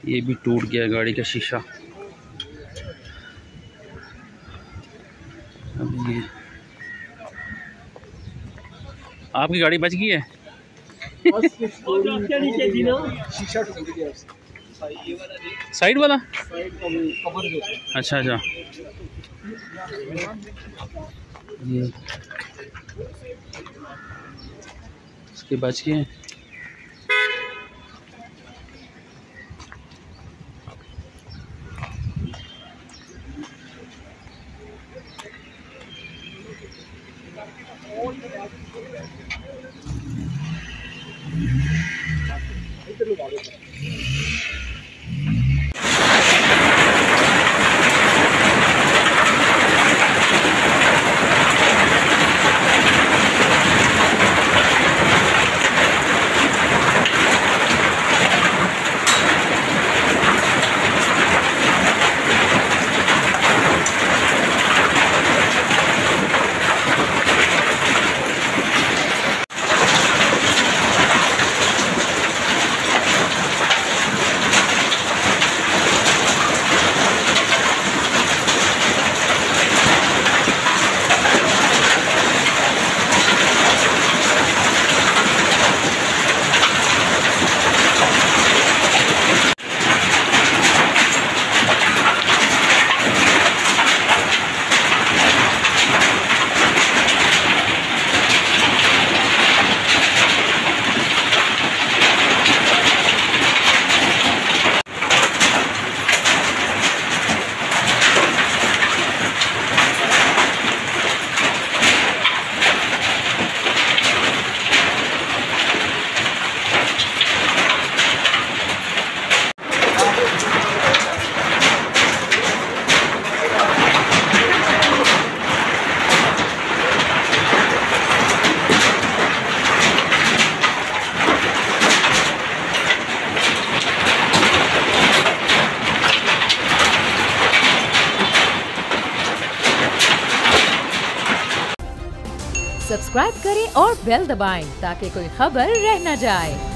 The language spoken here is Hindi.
ये भी टूट गया गाड़ी का शीशा। अब ये आपकी गाड़ी बच गई है। शीशा टूट गया, साइड वाला कवर जो है। अच्छा अच्छा, ये इसके बच गए हैं। सब्सक्राइब करें और बेल दबाएं ताकि कोई खबर रह न जाए।